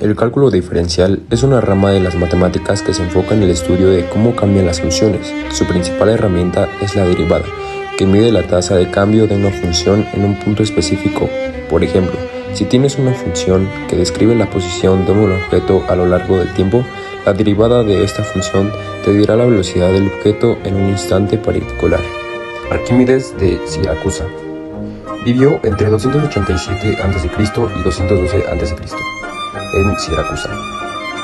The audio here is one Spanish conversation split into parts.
El cálculo diferencial es una rama de las matemáticas que se enfoca en el estudio de cómo cambian las funciones. Su principal herramienta es la derivada, que mide la tasa de cambio de una función en un punto específico. Por ejemplo, si tienes una función que describe la posición de un objeto a lo largo del tiempo, la derivada de esta función te dirá la velocidad del objeto en un instante particular. Arquímedes de Siracusa vivió entre 287 a.C. y 212 a.C. en Siracusa,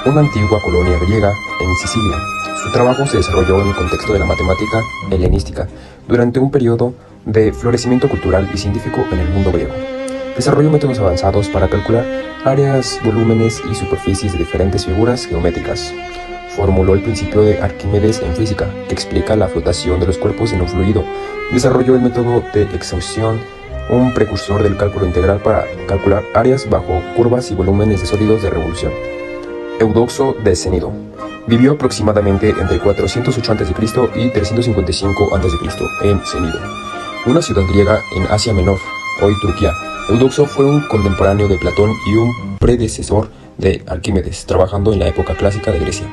una antigua colonia griega en Sicilia. Su trabajo se desarrolló en el contexto de la matemática helenística durante un periodo de florecimiento cultural y científico en el mundo griego. Desarrolló métodos avanzados para calcular áreas, volúmenes y superficies de diferentes figuras geométricas. Formuló el principio de Arquímedes en física, que explica la flotación de los cuerpos en un fluido. Desarrolló el método de exhaustión, un precursor del cálculo integral para calcular áreas bajo curvas y volúmenes de sólidos de revolución. Eudoxo de Cnido vivió aproximadamente entre 408 a.C. y 355 a.C. en Cnido, una ciudad griega en Asia Menor, hoy Turquía. Eudoxo fue un contemporáneo de Platón y un predecesor de Arquímedes, trabajando en la época clásica de Grecia.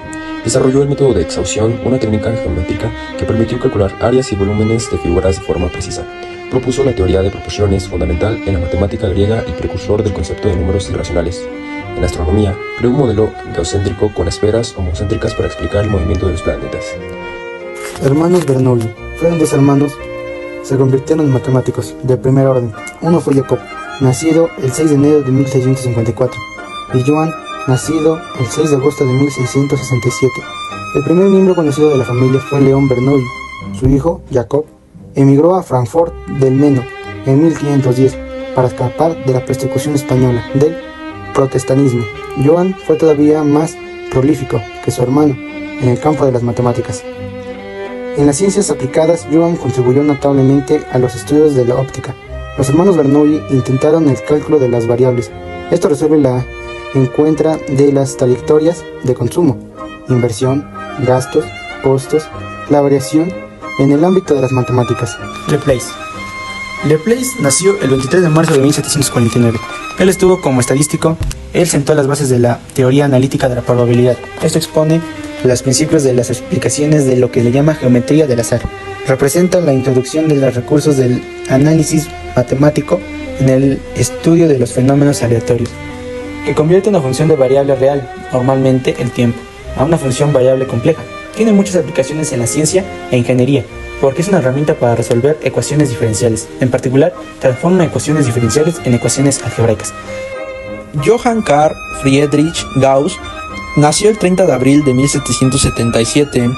Desarrolló el método de exhaustión, una técnica geométrica que permitió calcular áreas y volúmenes de figuras de forma precisa. Propuso la teoría de proporciones, fundamental en la matemática griega y precursor del concepto de números irracionales. En astronomía, creó un modelo geocéntrico con esferas homocéntricas para explicar el movimiento de los planetas. Hermanos Bernoulli fueron dos hermanos, se convirtieron en matemáticos de primer orden. Uno fue Jacob, nacido el 6 de enero de 1654, y Johann, nacido el 6 de agosto de 1667. El primer miembro conocido de la familia fue León Bernoulli. Su hijo, Jacob, emigró a Francfort del Meno en 1510 para escapar de la persecución española del protestantismo. Johann fue todavía más prolífico que su hermano en el campo de las matemáticas. En las ciencias aplicadas, Johann contribuyó notablemente a los estudios de la óptica. Los hermanos Bernoulli intentaron el cálculo de las variables. Esto resuelve la encuentra de las trayectorias de consumo, inversión, gastos, costos, la variación en el ámbito de las matemáticas. Laplace nació el 23 de marzo de 1749. Él estuvo como estadístico. Él sentó las bases de la teoría analítica de la probabilidad. Esto expone los principios de las explicaciones de lo que se llama geometría del azar. Representa la introducción de los recursos del análisis matemático en el estudio de los fenómenos aleatorios, que convierte una función de variable real, normalmente el tiempo, a una función variable compleja. Tiene muchas aplicaciones en la ciencia e ingeniería, porque es una herramienta para resolver ecuaciones diferenciales. En particular, transforma ecuaciones diferenciales en ecuaciones algebraicas. Johann Carl Friedrich Gauss nació el 30 de abril de 1777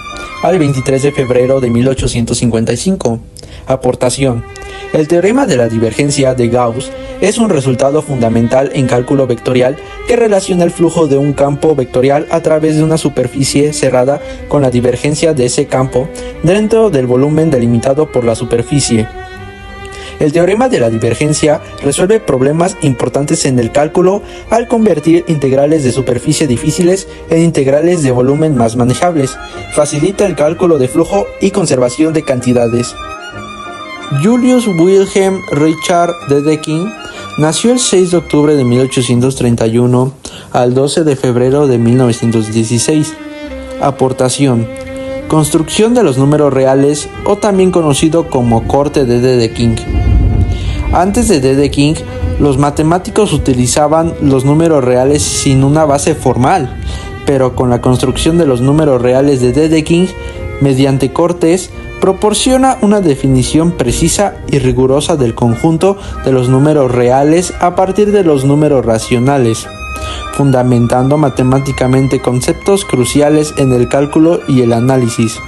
al 23 de febrero de 1855. Aportación. El teorema de la divergencia de Gauss es un resultado fundamental en cálculo vectorial que relaciona el flujo de un campo vectorial a través de una superficie cerrada con la divergencia de ese campo dentro del volumen delimitado por la superficie. El teorema de la divergencia resuelve problemas importantes en el cálculo al convertir integrales de superficie difíciles en integrales de volumen más manejables. Facilita el cálculo de flujo y conservación de cantidades. Julius Wilhelm Richard Dedekind nació el 6 de octubre de 1831 al 12 de febrero de 1916. Aportación. Construcción de los números reales, o también conocido como corte de Dedekind. Antes de Dedekind, los matemáticos utilizaban los números reales sin una base formal, pero con la construcción de los números reales de Dedekind, mediante cortes, proporciona una definición precisa y rigurosa del conjunto de los números reales a partir de los números racionales, fundamentando matemáticamente conceptos cruciales en el cálculo y el análisis.